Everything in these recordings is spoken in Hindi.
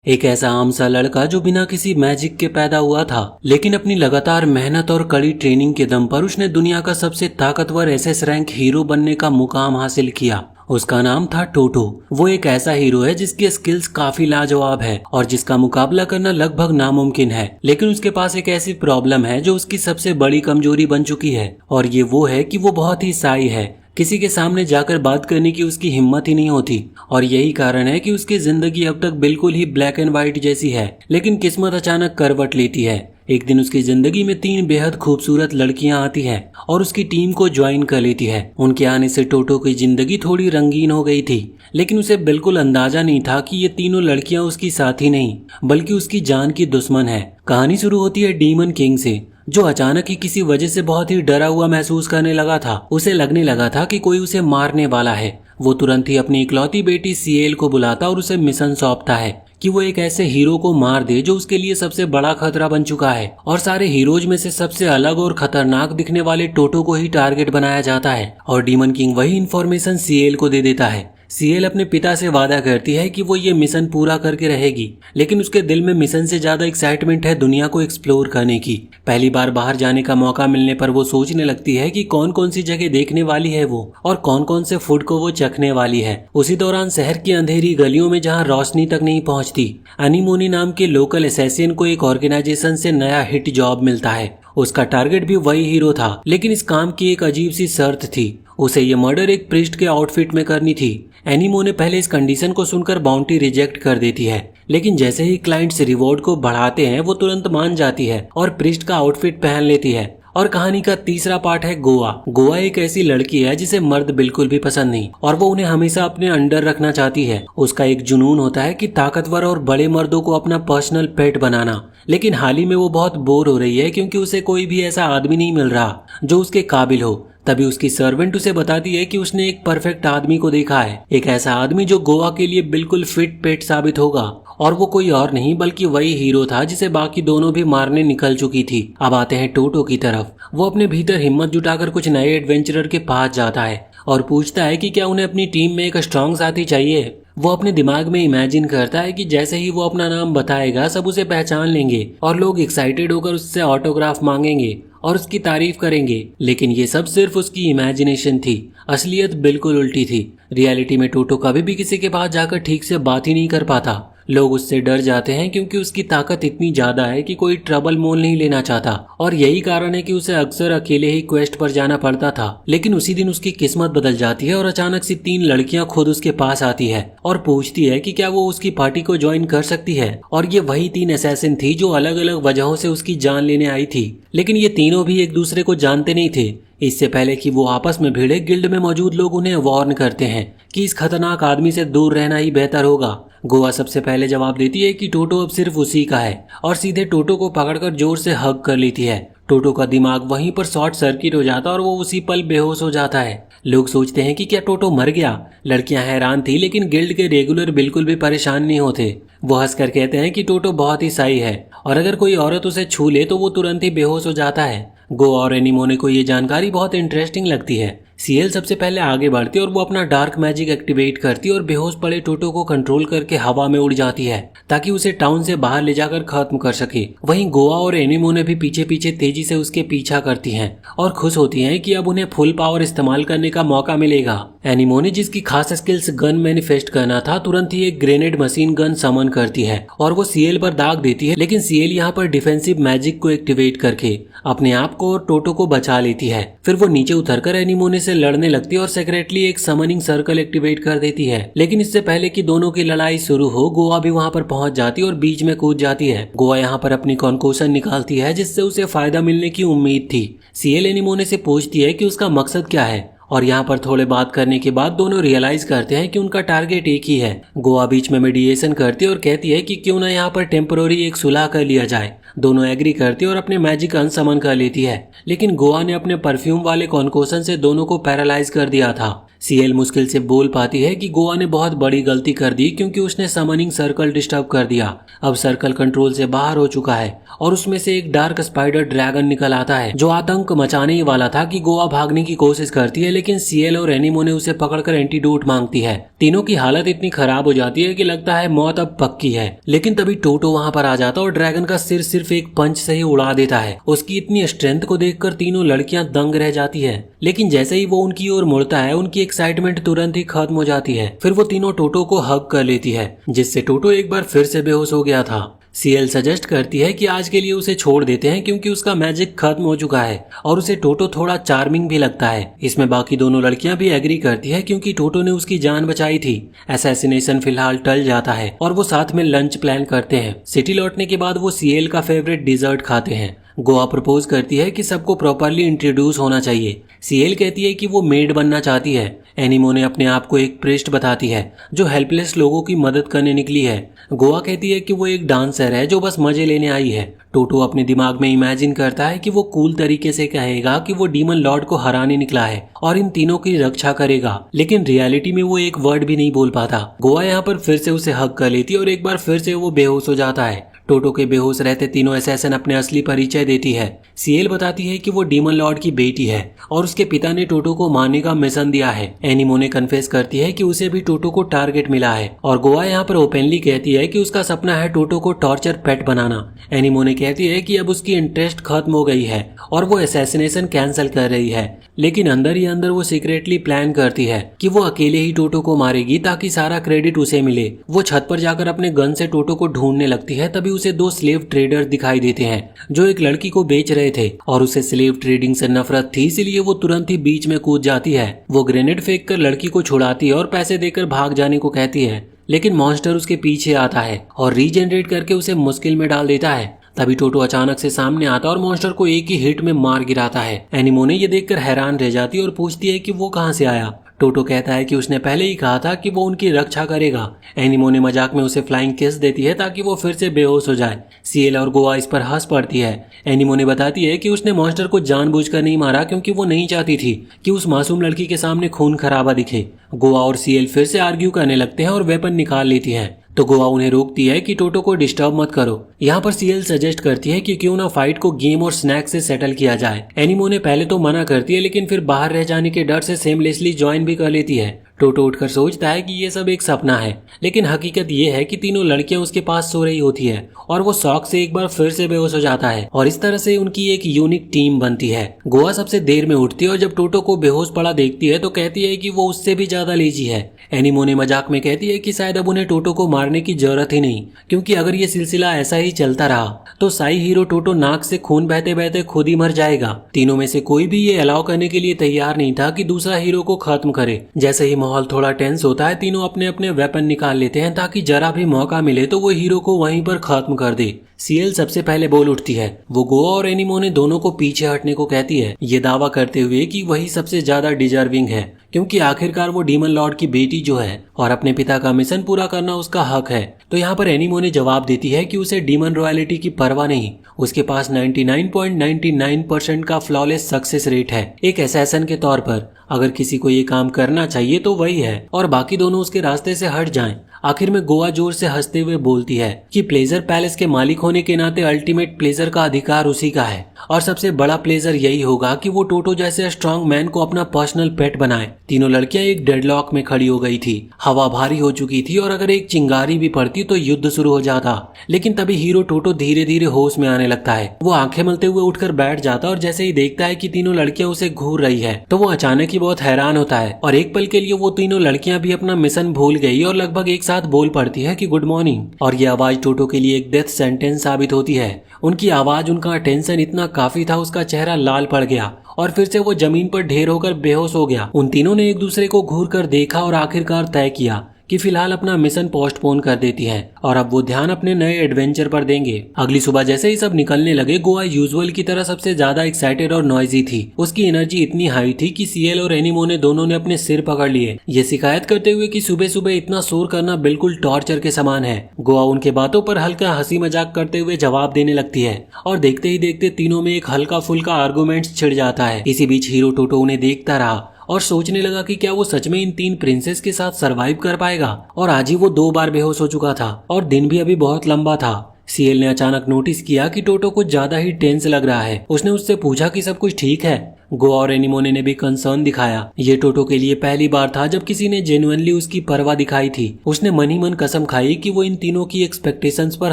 एक ऐसा आम सा लड़का जो बिना किसी मैजिक के पैदा हुआ था, लेकिन अपनी लगातार मेहनत और कड़ी ट्रेनिंग के दम पर उसने दुनिया का सबसे ताकतवर एसएस रैंक हीरो बनने का मुकाम हासिल किया। उसका नाम था टोटो। वो एक ऐसा हीरो है जिसकी स्किल्स काफी लाजवाब है और जिसका मुकाबला करना लगभग नामुमकिन है, लेकिन उसके पास एक ऐसी प्रॉब्लम है जो उसकी सबसे बड़ी कमजोरी बन चुकी है, और ये वो है कि वो बहुत ही शाई है। किसी के सामने जाकर बात करने की उसकी हिम्मत ही नहीं होती, और यही कारण है कि उसकी जिंदगी अब तक बिल्कुल ही ब्लैक एंड व्हाइट जैसी है। लेकिन किस्मत अचानक करवट लेती है। एक दिन उसकी जिंदगी में 3 बेहद खूबसूरत लड़कियां आती हैं और उसकी टीम को ज्वाइन कर लेती है। उनके आने से टोटो की जिंदगी थोड़ी रंगीन हो गई थी, लेकिन उसे बिल्कुल अंदाजा नहीं था कि ये तीनों लड़कियां उसकी साथी नहीं बल्कि उसकी जान की दुश्मन है। कहानी शुरू होती है डीमन किंग से, जो अचानक ही किसी वजह से बहुत ही डरा हुआ महसूस करने लगा था। उसे लगने लगा था कि कोई उसे मारने वाला है। वो तुरंत ही अपनी इकलौती बेटी सीएल को बुलाता और उसे मिशन सौंपता है कि वो एक ऐसे हीरो को मार दे जो उसके लिए सबसे बड़ा खतरा बन चुका है, और सारे हीरोज में से सबसे अलग और खतरनाक दिखने वाले टोटो को ही टारगेट बनाया जाता है। और डीमन किंग वही इन्फॉर्मेशन सीएल को दे देता है। सीएल अपने पिता से वादा करती है कि वो ये मिशन पूरा करके रहेगी, लेकिन उसके दिल में मिशन से ज्यादा एक्साइटमेंट है दुनिया को एक्सप्लोर करने की। पहली बार बाहर जाने का मौका मिलने पर वो सोचने लगती है कि कौन कौन सी जगह देखने वाली है वो, और कौन कौन से फूड को वो चखने वाली है। उसी दौरान शहर की अंधेरी गलियों में जहाँ रोशनी तक नहीं पहुँचती, अनीमोनी नाम के लोकल असैसिन को एक ऑर्गेनाइजेशन से नया हिट जॉब मिलता है। उसका टारगेट भी वही हीरो था, लेकिन इस काम की एक अजीब सी शर्त थी। उसे ये मर्डर एक प्रिस्ट के आउटफिट में करनी थी। एनिमो ने पहले इस कंडीशन को सुनकर बाउंटी रिजेक्ट कर देती है, लेकिन जैसे ही क्लाइंट्स रिवॉर्ड को बढ़ाते हैं वो तुरंत मान जाती है और प्रिस्ट का आउटफिट पहन लेती है। और कहानी का तीसरा पार्ट है गोवा। गोवा एक ऐसी लड़की है जिसे मर्द बिल्कुल भी पसंद नहीं, और वो उन्हें हमेशा अपने अंडर रखना चाहती है। उसका एक जुनून होता है कि ताकतवर और बड़े मर्दों को अपना पर्सनल पेट बनाना। लेकिन हाल ही में वो बहुत बोर हो रही है क्योंकि उसे कोई भी ऐसा आदमी नहीं मिल रहा जो उसके काबिल हो। तभी उसकी सर्वेंट उसे बताती है कि उसने एक परफेक्ट आदमी को देखा है, एक ऐसा आदमी जो गोवा के लिए बिल्कुल फिट पेट साबित होगा। और वो कोई और नहीं बल्कि वही हीरो था जिसे बाकी दोनों भी मारने निकल चुकी थी। अब आते हैं टोटो की तरफ। वो अपने भीतर हिम्मत जुटाकर कुछ नए एडवेंचरर के पास जाता है और पूछता है कि क्या उन्हें अपनी टीम में एक स्ट्रॉन्ग साथी चाहिए। वो अपने दिमाग में इमेजिन करता है कि जैसे ही वो अपना नाम बताएगा सब उसे पहचान लेंगे और लोग एक्साइटेड होकर उससे ऑटोग्राफ मांगेंगे और उसकी तारीफ करेंगे। लेकिन ये सब सिर्फ उसकी इमेजिनेशन थी, असलियत बिल्कुल उल्टी थी। रियलिटी में टोटो कभी भी किसी के पास जाकर ठीक से बात ही नहीं कर पाता। लोग उससे डर जाते हैं क्योंकि उसकी ताकत इतनी ज्यादा है कि कोई ट्रबल मोल नहीं लेना चाहता, और यही कारण है कि उसे अक्सर अकेले ही क्वेस्ट पर जाना पड़ता था। लेकिन उसी दिन उसकी किस्मत बदल जाती है और अचानक से 3 लड़कियां खुद उसके पास आती है और पूछती है कि क्या वो उसकी पार्टी को ज्वाइन कर सकती है। और ये वही 3 असैसिन थी जो अलग अलग वजहों से उसकी जान लेने आई थी, लेकिन ये तीनों भी एक दूसरे को जानते नहीं थे। इससे पहले कि वो आपस में भिड़े, गिल्ड में मौजूद लोग उन्हें वार्न करते हैं कि इस खतरनाक आदमी से दूर रहना ही बेहतर होगा। गोवा सबसे पहले जवाब देती है कि टोटो अब सिर्फ उसी का है, और सीधे टोटो को पकड़कर जोर से हग कर लेती है। टोटो का दिमाग वहीं पर शॉर्ट सर्किट हो जाता है और वो उसी पल बेहोश हो जाता है। लोग सोचते हैं कि क्या टोटो मर गया। लड़कियां हैरान थी, लेकिन गिल्ड के रेगुलर बिल्कुल भी परेशान नहीं होते। वो हंसकर कहते हैं कि टोटो बहुत ही सही है और अगर कोई औरत उसे छू ले तो वो तुरंत ही बेहोश हो जाता है। गोवा और एनीमोने को ये जानकारी बहुत इंटरेस्टिंग लगती है। सीएल सबसे पहले आगे बढ़ती और वो अपना डार्क मैजिक एक्टिवेट करती और बेहोश पड़े टोटो को कंट्रोल करके हवा में उड़ जाती है ताकि उसे टाउन से बाहर ले जाकर खत्म कर सके। वहीं गोवा और एनीमोने भी पीछे पीछे तेजी से उसके पीछा करती हैं और खुश होती हैं कि अब उन्हें फुल पावर इस्तेमाल करने का मौका मिलेगा। एनीमोने, जिसकी खास स्किल्स गन मैनिफेस्ट करना था, तुरंत ही एक ग्रेनेड मशीन गन समन करती है और वो सीएल पर दाग देती है, लेकिन सीएल यहाँ पर डिफेंसिव मैजिक को एक्टिवेट करके अपने आप को और टोटो को बचा लेती है। फिर वो नीचे उतरकर एनीमोने से लड़ने लगती है और सेक्रेटली एक समनिंग सर्कल एक्टिवेट कर देती है। लेकिन इससे पहले कि दोनों की लड़ाई शुरू हो, गोवा भी वहाँ पर पहुंच जाती है और बीच में कूद जाती है। गोवा यहाँ पर अपनी कॉन्कोशन निकालती है जिससे उसे फायदा मिलने की उम्मीद थी। सीएल एनीमोने से पूछती है कि उसका मकसद क्या है, और यहाँ पर थोड़े बात करने के बाद दोनों रियलाइज करते हैं कि उनका टारगेट एक ही है। गोवा बीच में मेडिएशन करती है और कहती है कि क्यों ना यहाँ पर टेम्पोररी एक सुलह कर लिया जाए। दोनों एग्री करती है और अपने मैजिक अनसमन कर लेती है, लेकिन गोवा ने अपने परफ्यूम वाले कॉन्कोशन से दोनों को पैरालाइज कर दिया था। सीएल मुश्किल से बोल पाती है कि गोवा ने बहुत बड़ी गलती कर दी क्योंकि उसने समनिंग सर्कल डिस्टर्ब कर दिया। अब सर्कल कंट्रोल से बाहर हो चुका है और उसमें से एक डार्क स्पाइडर ड्रैगन निकल आता है जो आतंक मचाने ही वाला था कि गोवा भागने की कोशिश करती है, लेकिन सीएल और एनीमो ने उसे पकड़कर एंटीडोट मांगती है। तीनों की हालत इतनी खराब हो जाती है कि लगता है मौत अब पक्की है। लेकिन तभी टोटो वहां पर आ जाता और ड्रैगन का सिर सिर्फ एक पंच से ही उड़ा देता है। उसकी इतनी स्ट्रेंथ को देखकर तीनों लड़कियां दंग रह जाती है। लेकिन जैसे ही वो उनकी ओर मुड़ता है उनकी एक्साइटमेंट तुरंत ही खत्म हो जाती है। फिर वो तीनों टोटो को हग कर लेती है, जिससे टोटो एक बार फिर से बेहोश हो गया था। सीएल सजेस्ट करती है कि आज के लिए उसे छोड़ देते हैं क्योंकि उसका मैजिक खत्म हो चुका है और उसे टोटो थोड़ा चार्मिंग भी लगता है। इसमें बाकी दोनों लड़कियां भी एग्री करती है क्योंकि टोटो ने उसकी जान बचाई थी। असैसिनेशन फिलहाल टल जाता है और वो साथ में लंच प्लान करते हैं। सिटी लौटने के बाद वो सीएल का फेवरेट डिजर्ट खाते हैं। गोवा प्रपोज करती है कि सबको प्रॉपरली इंट्रोड्यूस होना चाहिए। सीएल कहती है कि वो मेड बनना चाहती है। एनिमोने अपने आप को एक प्रीस्ट बताती है जो हेल्पलेस लोगों की मदद करने निकली है। गोवा कहती है कि वो एक डांसर है जो बस मजे लेने आई है। टोटो अपने दिमाग में इमेजिन करता है कि वो कूल तरीके से कहेगा कि वो डीमन लॉर्ड को हराने निकला है और इन तीनों की रक्षा करेगा, लेकिन रियलिटी में वो एक वर्ड भी नहीं बोल पाता। गोवा यहाँ पर फिर से उसे हक कर लेती है और एक बार फिर से वो बेहोश हो जाता है। टोटो के बेहोश रहते तीनों असैसिन अपने असली परिचय देती है। सीएल बताती है कि वो डीमन लॉर्ड की बेटी है और उसके पिता ने टोटो को मारने का मिशन दिया है। एनिमोने कन्फेस करती है कि उसे भी टोटो को टारगेट मिला है और गोवा यहाँ पर ओपनली कहती है कि उसका सपना है टोटो को टॉर्चर पेट बनाना। एनिमोने कहती है कि अब उसकी इंटरेस्ट खत्म हो गई है और वो असैसिनेशन कैंसिल कर रही है, लेकिन अंदर ही अंदर वो सीक्रेटली प्लान करती है कि वो अकेले ही टोटो को मारेगी ताकि सारा क्रेडिट उसे मिले। वो छत पर जाकर अपने गन से टोटो को ढूंढने लगती है। तभी उसे दो स्लेव ट्रेडर दिखाई देते हैं जो एक लड़की को बेच रहे थे और उसे स्लेव ट्रेडिंग से नफरत थी, इसलिए वो तुरंत ही बीच में कूद जाती है। वो ग्रेनेड फेंक कर लड़की को छुड़ाती है और पैसे देकर भाग जाने को कहती है, लेकिन मॉन्स्टर उसके पीछे आता है और रीजनरेट करके उसे मुश्किल में डाल देता है। तभी टोटो अचानक से सामने आता और मॉन्स्टर को एक ही हिट में मार गिराता है। एनिमोने ये देखकर हैरान रह जाती है और पूछती है कि वो कहाँ से आया। टोटो कहता है कि उसने पहले ही कहा था कि वो उनकी रक्षा करेगा। एनिमोने मजाक में उसे फ्लाइंग किस देती है ताकि वो फिर से बेहोश हो जाए। सीएल और गोवा इस पर हंस पड़ती है। एनिमोने बताती है कि उसने मॉन्स्टर को जानबूझकर नहीं मारा क्योंकि वो नहीं चाहती थी कि उस मासूम लड़की के सामने खून खराबा दिखे। गोवा और सीएल फिर से आर्ग्यू करने लगते हैं और वेपन निकाल लेती है, तो गोवा उन्हें रोकती है कि टोटो को डिस्टर्ब मत करो। यहाँ पर सीएल सजेस्ट करती है कि क्यों ना फाइट को गेम और स्नैक से सेटल किया जाए। एनिमोने पहले तो मना करती है, लेकिन फिर बाहर रह जाने के डर से सेमलेसली ज्वाइन भी कर लेती है। टोटो उठकर सोचता है कि ये सब एक सपना है, लेकिन हकीकत ये है कि तीनों लड़कियां उसके पास सो रही होती है और वो शौक से एक बार फिर से बेहोश हो जाता है और इस तरह से उनकी एक यूनिक टीम बनती है। गोवा सबसे देर में उठती है और जब टोटो को बेहोश पड़ा देखती है तो कहती है कि वो उससे भी ज्यादा लेजी है। एनिमोने मजाक में कहती है कि शायद अब उन्हें टोटो को मारने की जरूरत ही नहीं, क्योंकि अगर ये सिलसिला ऐसा ही चलता रहा तो साई हीरो टोटो नाक से खून बहते बहते खुद ही मर जाएगा। तीनों में से कोई भी ये अलाउ करने के लिए तैयार नहीं था कि दूसरा हीरो को खत्म करे। जैसे ही माहौल थोड़ा टेंस होता है, तीनों अपने अपने वेपन निकाल लेते हैं ताकि जरा भी मौका मिले तो वो हीरो को वहीं पर खत्म कर दे। सीएल सबसे पहले बोल उठती है। वो गोवा और एनिमोने दोनों को पीछे हटने को कहती है, ये दावा करते हुए कि वही सबसे ज्यादा डिजर्विंग है, क्योंकि आखिरकार वो डीमन लॉर्ड की बेटी जो है और अपने पिता का मिशन पूरा करना उसका हक है। तो यहाँ पर एनिमोने जवाब देती है कि उसे डीमन रॉयलिटी की परवाह नहीं, उसके पास 99.99% का फ्लॉलेस सक्सेस रेट है। एक असैसिन के तौर पर अगर किसी को ये काम करना चाहिए तो वही है और बाकी दोनों उसके रास्ते से हट जाएं। आखिर में गोवा जोर से हंसते हुए बोलती है कि प्लेजर पैलेस के मालिक होने के नाते अल्टीमेट प्लेजर का अधिकार उसी का है और सबसे बड़ा प्लेजर यही होगा कि वो टोटो जैसे स्ट्रॉन्ग मैन को अपना पर्सनल पेट बनाए। तीनों लड़कियां एक डेडलॉक में खड़ी हो गई थी। हवा भारी हो चुकी थी और अगर एक चिंगारी भी पड़ती तो युद्ध शुरू हो जाता। लेकिन तभी हीरो टोटो धीरे धीरे होश में आने लगता है। वो आंखें मलते हुए उठकर बैठ जाता और जैसे ही देखता है कि तीनों लड़कियां उसे घूर रही है तो वो अचानक ही बहुत हैरान होता है और एक पल के लिए वो तीनों लड़कियां भी अपना मिशन भूल गई और लगभग एक साथ बोल पड़ती है कि गुड मॉर्निंग। और ये आवाज टोटो के लिए एक डेथ सेंटेंस साबित होती है। उनकी आवाज, उनका अटेंशन इतना काफी था, उसका चेहरा लाल पड़ गया और फिर से वो जमीन पर ढेर होकर बेहोश हो गया। उन तीनों ने एक दूसरे को घूर कर देखा और आखिरकार तय किया कि फिलहाल अपना मिशन पोस्टपोन कर देती है और अब वो ध्यान अपने नए एडवेंचर पर देंगे। अगली सुबह जैसे ही सब निकलने लगे, गोवा यूजुअल की तरह सबसे ज्यादा एक्साइटेड और नॉइजी थी। उसकी एनर्जी इतनी हाई थी कि सीएल और एनिमोने दोनों ने अपने सिर पकड़ लिए, ये शिकायत करते हुए कि सुबह सुबह इतना शोर करना बिल्कुल टॉर्चर के समान है। गोवा उनके बातों पर हल्का हंसी मजाक करते हुए जवाब देने लगती है और देखते ही देखते तीनों में एक हल्का फुल्का आर्गुमेंट छिड़ जाता है। इसी बीच हीरो टोटो उन्हें देखता रहा और सोचने लगा कि क्या वो सच में इन तीन प्रिंसेस के साथ सरवाइव कर पाएगा। और आज ही वो 2 बार बेहोश हो चुका था और दिन भी अभी बहुत लंबा था। सीएल ने अचानक नोटिस किया कि टोटो कुछ ज्यादा ही टेंस लग रहा है। उसने उससे पूछा कि सब कुछ ठीक है। गोवा और एनीमोने ने भी कंसर्न दिखाया। ये टोटो के लिए पहली बार था जब किसी ने जेन्युइनली उसकी परवाह दिखाई थी। उसने मन ही मन कसम खाई कि वो इन तीनों की एक्सपेक्टेशंस पर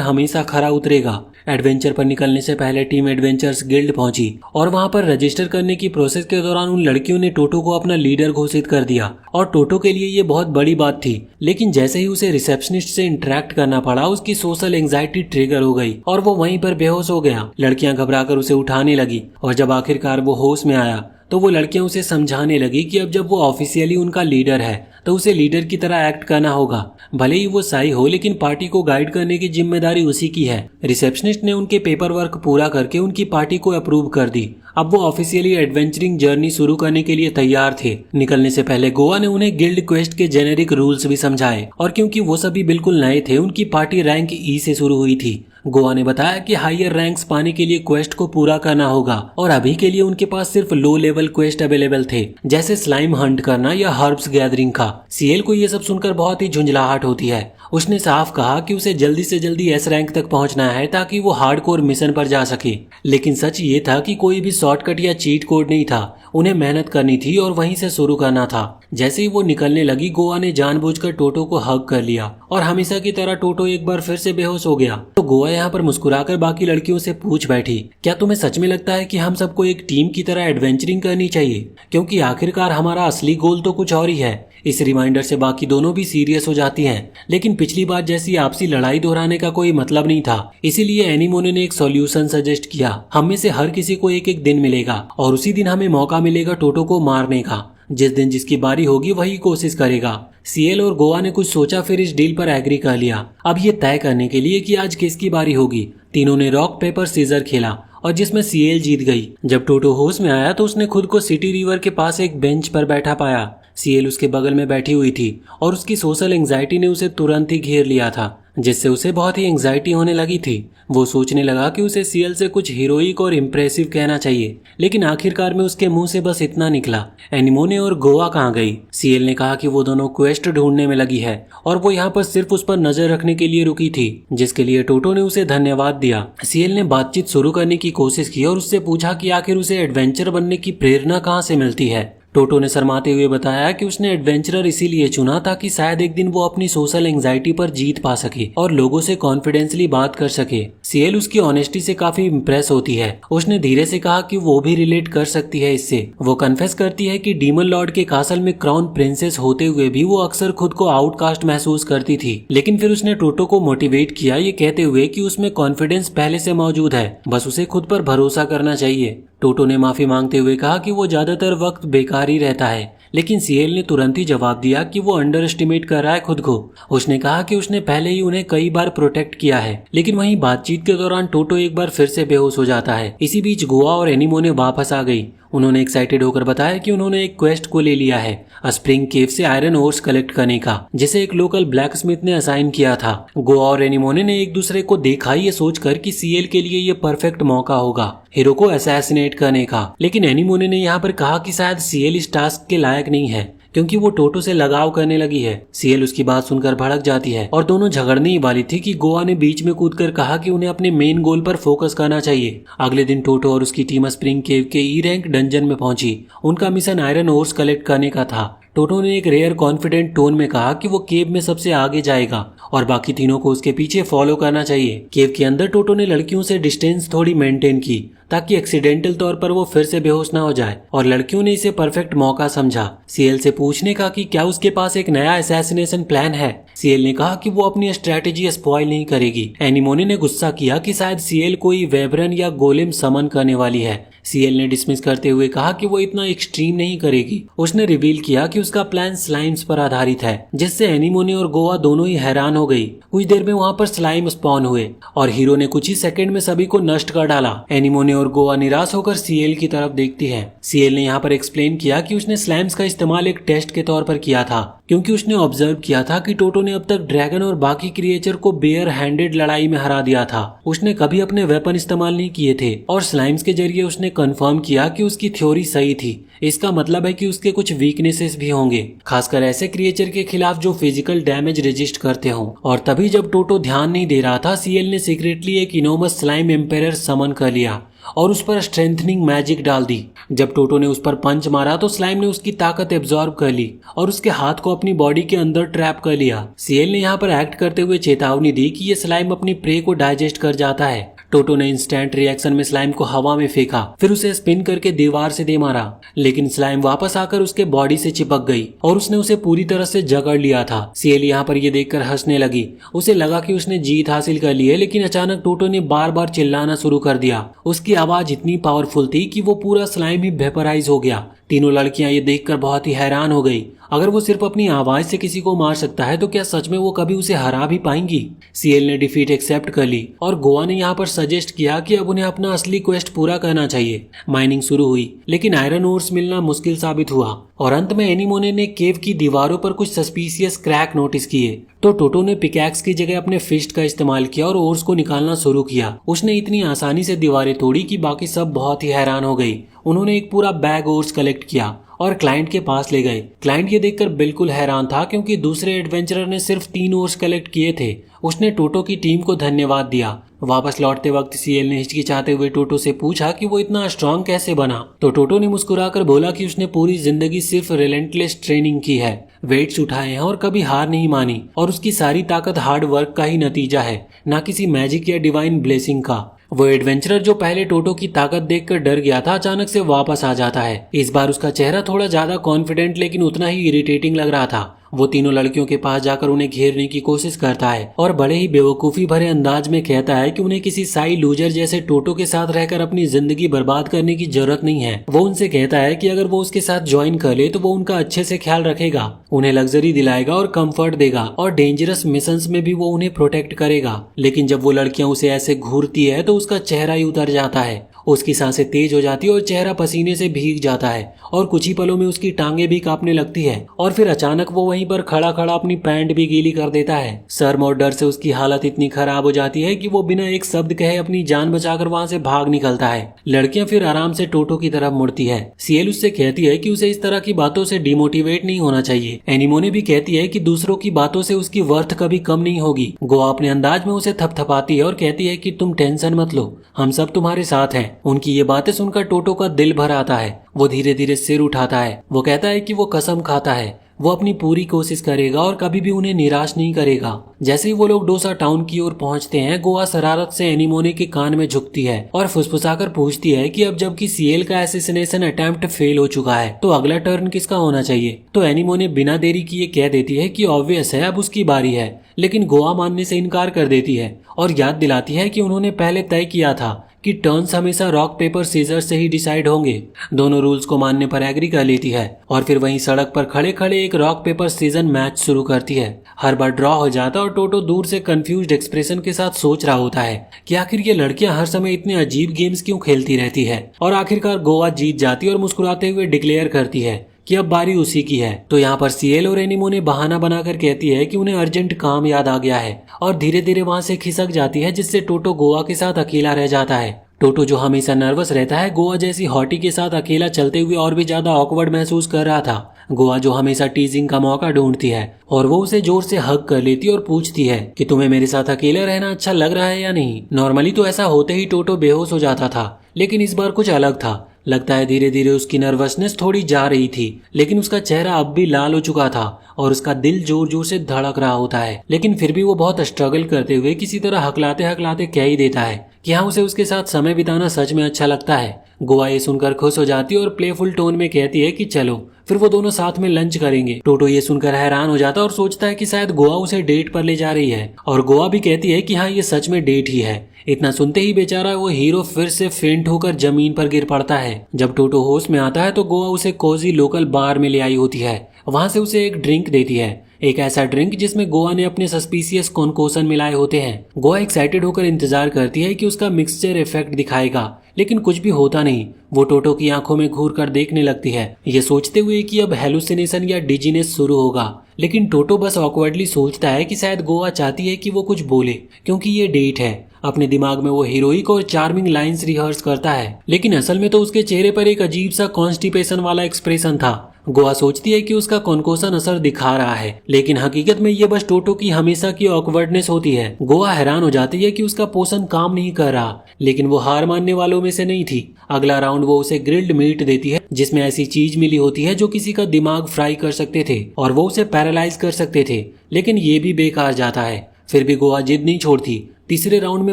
हमेशा खरा उतरेगा। एडवेंचर पर निकलने से पहले टीम एडवेंचर्स गिल्ड पहुंची और वहां पर रजिस्टर करने की प्रोसेस के दौरान उन लड़कियों ने टोटो को अपना लीडर घोषित कर दिया और टोटो के लिए ये बहुत बड़ी बात थी। लेकिन जैसे ही उसे रिसेप्शनिस्ट से इंटरेक्ट करना पड़ा, उसकी सोशल एंजाइटी ट्रिगर हो गई और वो वहीं पर बेहोश हो गया। लड़कियां घबराकर उसे उठाने लगी और जब आखिरकार वो होश में आया तो वो लड़कियां उसे समझाने लगी कि अब जब वो ऑफिशियली उनका लीडर है तो उसे लीडर की तरह एक्ट करना होगा। भले ही वो साई हो, लेकिन पार्टी को गाइड करने की जिम्मेदारी उसी की है। रिसेप्शनिस्ट ने उनके पेपर वर्क पूरा करके उनकी पार्टी को अप्रूव कर दी। अब वो ऑफिशियली एडवेंचरिंग जर्नी शुरू करने के लिए तैयार थे। निकलने से पहले गोवा ने उन्हें गिल्ड क्वेस्ट के जेनेरिक रूल्स भी समझाए और क्योंकि वो सभी बिल्कुल नए थे, उनकी पार्टी रैंक ई से शुरू हुई थी। गोवा ने बताया कि हायर रैंक्स पाने के लिए क्वेस्ट को पूरा करना होगा और अभी के लिए उनके पास सिर्फ लो लेवल क्वेस्ट अवेलेबल थे, जैसे स्लाइम हंट करना या हर्ब्स गैदरिंग का। सीएल को ये सब सुनकर बहुत ही झुंझलाहट होती है। उसने साफ कहा कि उसे जल्दी से जल्दी एस रैंक तक पहुंचना है ताकि वो हार्डकोर मिशन पर जा सके। लेकिन सच ये था कि कोई भी शॉर्टकट या चीट कोड नहीं था। उन्हें मेहनत करनी थी और वहीं से शुरू करना था। जैसे ही वो निकलने लगी, गोवा ने जानबूझकर टोटो को हग कर लिया और हमेशा की तरह टोटो एक बार फिर से बेहोश हो गया। तो गोवा यहाँ पर मुस्कुराकर बाकी लड़कियों से पूछ बैठी, क्या तुम्हें सच में लगता है कि हम सबको एक टीम की तरह एडवेंचरिंग करनी चाहिए? क्योंकि आखिरकार हमारा असली गोल तो कुछ और ही है। इस रिमाइंडर से बाकी दोनों भी सीरियस हो जाती हैं। लेकिन पिछली बार जैसी आपसी लड़ाई दोहराने का कोई मतलब नहीं था, इसीलिए एनीमोने ने एक सॉल्यूशन सजेस्ट किया। हम में से हर किसी को एक एक दिन मिलेगा और उसी दिन हमें मौका मिलेगा टोटो को मारने का। जिस दिन जिसकी बारी होगी वही कोशिश करेगा। सीएल और गोवा ने कुछ सोचा, फिर इस डील पर एग्री कर लिया। अब ये तय करने के लिए कि आज किसकी बारी होगी, तीनों ने रॉक पेपर सीजर खेला और जिसमें सीएल जीत गई। जब टोटो होश में आया तो उसने खुद को सिटी रिवर के पास एक बेंच पर बैठा पाया। सीएल उसके बगल में बैठी हुई थी और उसकी सोशल एंजाइटी ने उसे तुरंत ही घेर लिया था, जिससे उसे बहुत ही एंजाइटी होने लगी थी। वो सोचने लगा कि उसे सीएल से कुछ हीरोइक और इम्प्रेसिव कहना चाहिए, लेकिन आखिरकार में उसके मुंह से बस इतना निकला, एनीमोने और गोवा कहाँ गई? सीएल ने कहा कि वो दोनों क्वेस्ट ढूंढने में लगी है और वो यहाँ पर सिर्फ उस पर नजर रखने के लिए रुकी थी, जिसके लिए टोटो ने उसे धन्यवाद दिया। सीएल ने बातचीत शुरू करने की कोशिश की और उससे पूछा कि आखिर उसे एडवेंचर बनने की प्रेरणा कहाँ से मिलती है। टोटो ने शर्माते हुए बताया कि उसने एडवेंचरर इसीलिए चुना ताकि शायद एक दिन वो अपनी सोशल एंजाइटी पर जीत पा सके और लोगों से कॉन्फिडेंसली बात कर सके। सीएल उसकी ऑनेस्टी से काफी इम्प्रेस होती है। उसने धीरे से कहा कि वो भी रिलेट कर सकती है इससे। वो कन्फेस करती है कि डीमन लॉर्ड के कासल में क्राउन प्रिंसेस होते हुए भी वो अक्सर खुद को आउटकास्ट महसूस करती थी। लेकिन फिर उसने टोटो को मोटिवेट किया, ये कहते हुए कि उसमें कॉन्फिडेंस पहले से मौजूद है, बस उसे खुद पर भरोसा करना चाहिए। टोटो ने माफी मांगते हुए कहा कि वो ज्यादातर वक्त बेकार ही रहता है, लेकिन सीएल ने तुरंत ही जवाब दिया कि वो अंडर एस्टिमेट कर रहा है खुद को। उसने कहा कि उसने पहले ही उन्हें कई बार प्रोटेक्ट किया है। लेकिन वहीं बातचीत के दौरान टोटो एक बार फिर से बेहोश हो जाता है। इसी बीच गोवा और एनीमोने वापस आ गई। उन्होंने एक्साइटेड होकर बताया कि उन्होंने एक क्वेस्ट को ले लिया है, स्प्रिंग केव से आयरन ओर्स कलेक्ट करने का, जिसे एक लोकल ब्लैक स्मिथ ने असाइन किया था। गोवा और एनीमोने ने एक दूसरे को देखा ये सोचकर कि सीएल के लिए ये परफेक्ट मौका होगा हीरो को असैसिनेट करने का। लेकिन एनीमोने ने यहाँ पर कहा कि शायद सीएल इस टास्क के लायक नहीं है क्योंकि वो टोटो से लगाव करने लगी है। सीएल उसकी बात सुनकर भड़क जाती है और दोनों झगड़ने ही वाली थी कि गोवा ने बीच में कूदकर कहा कि उन्हें अपने मेन गोल पर फोकस करना चाहिए। अगले दिन टोटो और उसकी टीम स्प्रिंग केव के ई रैंक डंजन में पहुंची। उनका मिशन आयरन ओर्स कलेक्ट करने का था। टोटो ने एक रेयर कॉन्फिडेंट टोन में कहा कि वो केव में सबसे आगे जाएगा और बाकी तीनों को उसके पीछे फॉलो करना चाहिए। केव के अंदर टोटो ने लड़कियों से डिस्टेंस थोड़ी मेंटेन की ताकि एक्सीडेंटल तौर पर वो फिर से बेहोश ना हो जाए और लड़कियों ने इसे परफेक्ट मौका समझा सीएल से पूछने का कि क्या उसके पास एक नया असैसिनेशन प्लान है। सीएल ने कहा कि वो अपनी स्ट्रेटेजी स्पॉइल नहीं करेगी। एनीमोने ने गुस्सा किया कि शायद सीएल कोई वेबरन या गोलेम समन करने वाली है। सीएल ने डिसमिस करते हुए कहा कि वो इतना एक्सट्रीम नहीं करेगी। उसने रिवील किया कि उसका प्लान स्लाइम्स पर आधारित है, जिससे एनीमोने और गोवा दोनों ही हैरान हो गई। कुछ देर में वहाँ पर स्लाइम स्पॉन हुए और हीरो ने कुछ ही सेकंड में सभी को नष्ट कर डाला। एनीमोने और गोवा निराश होकर सीएल की तरफ देखती है। सीएल ने यहाँ पर एक्सप्लेन किया कि उसने स्लाइम्स का इस्तेमाल एक टेस्ट के तौर पर किया था क्योंकि उसने ऑब्जर्व किया था कि टोटो ने अब तक ड्रैगन और बाकी क्रिएचर को बेयर हैंडेड लड़ाई में हरा दिया था। उसने कभी अपने वेपन इस्तेमाल नहीं किए थे और स्लाइम्स के जरिए उसने कंफर्म किया कि उसकी थ्योरी सही थी। इसका मतलब है कि उसके कुछ वीकनेसेस भी होंगे, खासकर ऐसे क्रिएचर के खिलाफ जो फिजिकल डैमेज रेजिस्ट करते हों। और तभी जब टोटो ध्यान नहीं दे रहा था, सीएल ने सीक्रेटली एक इनोमस स्लाइम एम्पायर समन कर लिया और उस पर स्ट्रेंथनिंग मैजिक डाल दी। जब टोटो ने उस पर पंच मारा तो स्लाइम ने उसकी ताकत एब्जॉर्ब कर ली और उसके हाथ को अपनी बॉडी के अंदर ट्रैप कर लिया। सीएल ने यहाँ पर एक्ट करते हुए चेतावनी दी कि ये स्लाइम अपनी प्रे को डाइजेस्ट कर जाता है। टोटो ने इंस्टेंट रिएक्शन में स्लाइम को हवा में फेंका, फिर उसे स्पिन करके दीवार से दे मारा, लेकिन स्लाइम वापस आकर उसके बॉडी से चिपक गई और उसने उसे पूरी तरह से जकड़ लिया था। सीएल यहाँ पर ये देखकर हंसने लगी। उसे लगा कि उसने जीत हासिल कर ली है, लेकिन अचानक टोटो ने बार बार चिल्लाना शुरू कर दिया। उसकी आवाज इतनी पावरफुल थी कि वो पूरा स्लाइम ही वेपराइज हो गया। तीनों लड़कियां ये देखकर बहुत ही हैरान हो गई। अगर वो सिर्फ अपनी आवाज से किसी को मार सकता है तो क्या सच में वो कभी उसे हरा भी पाएंगी? सीएल ने डिफीट एक्सेप्ट कर ली और गोवा ने यहाँ पर सजेस्ट किया कि अब उन्हें अपना असली क्वेस्ट पूरा करना चाहिए। माइनिंग शुरू हुई, लेकिन आयरन ओर्स मिलना मुश्किल साबित हुआ और अंत में एनीमोने ने केव की दीवारों पर कुछ सस्पिशियस क्रैक नोटिस किए। तो टोटो ने पिकैक्स की जगह अपने फिस्ट का इस्तेमाल किया और ओर्स को निकालना शुरू किया। उसने इतनी आसानी से दीवारें तोड़ी कि बाकी सब बहुत ही हैरान हो गई। उन्होंने एक पूरा बैग ओर्स कलेक्ट किया और क्लाइंट के पास ले गए। क्लाइंट ये देखकर बिल्कुल हैरान था क्योंकि दूसरे एडवेंचरर ने सिर्फ 3 ओर्स कलेक्ट किए थे। उसने टोटो की टीम को धन्यवाद दिया। वापस लौटते वक्त सीएल ने हिचकिचाते हुए टोटो से पूछा कि वो इतना स्ट्रांग कैसे बना। तो टोटो ने मुस्कुराकर बोला कि उसने पूरी जिंदगी सिर्फ रिलेंटलेस ट्रेनिंग की है, वेट्स उठाए हैं और कभी हार नहीं मानी, और उसकी सारी ताकत हार्ड वर्क का ही नतीजा है, ना किसी मैजिक या डिवाइन ब्लेसिंग का। वो एडवेंचरर जो पहले टोटो की ताकत देखकर डर गया था, अचानक से वापस आ जाता है। इस बार उसका चेहरा थोड़ा ज्यादा कॉन्फिडेंट लेकिन उतना ही इरिटेटिंग लग रहा था। वो तीनों लड़कियों के पास जाकर उन्हें घेरने की कोशिश करता है और बड़े ही बेवकूफी भरे अंदाज में कहता है कि उन्हें किसी साई लूजर जैसे टोटो के साथ रहकर अपनी जिंदगी बर्बाद करने की जरूरत नहीं है। वो उनसे कहता है कि अगर वो उसके साथ ज्वाइन कर ले तो वो उनका अच्छे से ख्याल रखेगा, उन्हें लग्जरी दिलाएगा और कंफर्ट देगा और डेंजरस मिशंस में भी वो उन्हें प्रोटेक्ट करेगा। लेकिन जब वो लड़कियां उसे ऐसे घूरती है तो उसका चेहरा ही उतर जाता है। उसकी सांसें तेज हो जाती है और चेहरा पसीने से भीग जाता है और कुछ ही पलों में उसकी टांगे भी कांपने लगती है और फिर अचानक वो वहीं पर खड़ा खड़ा अपनी पैंट भी गीली कर देता है। शर्म और डर से उसकी हालत इतनी खराब हो जाती है कि वो बिना एक शब्द कहे अपनी जान बचाकर वहां से भाग निकलता है। लड़कियां फिर आराम से टोटो की तरफ मुड़ती है। सीएल उससे कहती है कि उसे इस तरह की बातों से डिमोटिवेट नहीं होना चाहिए। एनीमोने भी कहती है कि दूसरों की बातों से उसकी वर्थ कभी कम नहीं होगी। गोवा अपने अंदाज में उसे थपथपाती है और कहती है कि तुम टेंशन मत लो, हम सब तुम्हारे साथ हैं। उनकी ये बातें सुनकर टोटो का दिल भर आता है। वो धीरे धीरे सिर उठाता है। वो कहता है कि वो कसम खाता है वो अपनी पूरी कोशिश करेगा और कभी भी उन्हें निराश नहीं करेगा। जैसे ही वो लोग डोसा टाउन की ओर पहुंचते हैं, गोवा शरारत से एनीमोने के कान में झुकती है और फुसफुसाकर पूछती है कि अब जबकि सीएल का असैसिनेशन अटेम्प्ट फेल हो चुका है तो अगला टर्न किसका होना चाहिए। तो एनीमोने बिना देरी किए कह देती है कि ऑब्वियस है अब उसकी बारी है, लेकिन गोवा मानने से इनकार कर देती है और याद दिलाती है कि उन्होंने पहले तय किया था कि टर्न्स हमेशा रॉक पेपर सीजर्स से ही डिसाइड होंगे। दोनों रूल्स को मानने पर एग्री कर लेती है और फिर वहीं सड़क पर खड़े खड़े एक रॉक पेपर सीजन मैच शुरू करती है। हर बार ड्रॉ हो जाता और टोटो दूर से कंफ्यूज्ड एक्सप्रेशन के साथ सोच रहा होता है कि आखिर ये लड़कियां हर समय इतने अजीब गेम्स क्यों खेलती रहती है। और आखिरकार गोवा जीत जाती और मुस्कुराते हुए डिक्लेयर करती है कि अब बारी उसी की है। तो यहाँ पर सीएल और एनीमोने बहाना बनाकर कहती है कि उन्हें अर्जेंट काम याद आ गया है और धीरे धीरे वहाँ से खिसक जाती है, जिससे टोटो गोवा के साथ अकेला रह जाता है। टोटो जो हमेशा नर्वस रहता है, गोवा जैसी हॉटी के साथ अकेला चलते हुए और भी ज्यादा ऑकवर्ड महसूस कर रहा था। गोवा जो हमेशा टीजिंग का मौका ढूंढती है और वो उसे जोर से हग कर लेती और पूछती है कि तुम्हें मेरे साथ अकेला रहना अच्छा लग रहा है या नहीं। नॉर्मली तो ऐसा होते ही टोटो बेहोश हो जाता था, लेकिन इस बार कुछ अलग था। लगता है धीरे धीरे उसकी नर्वसनेस थोड़ी जा रही थी, लेकिन उसका चेहरा अब भी लाल हो चुका था और उसका दिल जोर जोर से धड़क रहा होता है। लेकिन फिर भी वो बहुत स्ट्रगल करते हुए किसी तरह हकलाते हकलाते कह ही देता है कि हाँ, उसे उसके साथ समय बिताना सच में अच्छा लगता है। गोवा ये सुनकर खुश हो जाती है और प्लेफुल टोन में कहती है कि चलो फिर वो दोनों साथ में लंच करेंगे। टोटो ये सुनकर हैरान हो जाता और सोचता है कि शायद गोवा उसे डेट पर ले जा रही है और गोवा भी कहती है कि हाँ, ये सच में डेट ही है। इतना सुनते ही बेचारा वो हीरो फिर से फेंट होकर जमीन पर गिर पड़ता है। जब टोटो होश में आता है तो गोवा उसे कोजी लोकल बार में ले आई होती है। वहां से उसे एक ड्रिंक देती है, एक ऐसा ड्रिंक जिसमें गोवा ने अपने सस्पिशियस कॉन्कोशन मिलाए होते हैं। गोवा एक्साइटेड होकर इंतजार करती है कि उसका मिक्सचर इफेक्ट दिखाएगा, लेकिन कुछ भी होता नहीं। वो टोटो की आंखों में घूर कर देखने लगती है, ये सोचते हुए कि अब हेलुसिनेशन या डिजीनेस शुरू होगा। लेकिन टोटो बस ऑकवर्डली सोचता है कि शायद गोवा चाहती है कि वो कुछ बोले, क्योंकि ये डेट है। अपने दिमाग में वो हीरोइक और चार्मिंग लाइंस रिहर्स करता है, लेकिन असल में तो उसके चेहरे पर एक अजीब सा कॉन्स्टिपेशन वाला एक्सप्रेशन था। गोवा सोचती है कि उसका कॉन्कोशन असर दिखा रहा है, लेकिन हकीकत में ये बस टोटो की हमेशा की ऑकवर्डनेस होती है। गोवा हैरान हो जाती है कि उसका पोषण काम नहीं कर रहा, लेकिन वो हार मानने वालों में से नहीं थी। अगला राउंड वो उसे ग्रिल्ड मीट देती है जिसमें ऐसी चीज मिली होती है जो किसी का दिमाग फ्राई कर सकते थे और वो उसे पैरालाइज कर सकते थे, लेकिन ये भी बेकार जाता है। फिर भी गोवा जिद नहीं छोड़ती। तीसरे राउंड में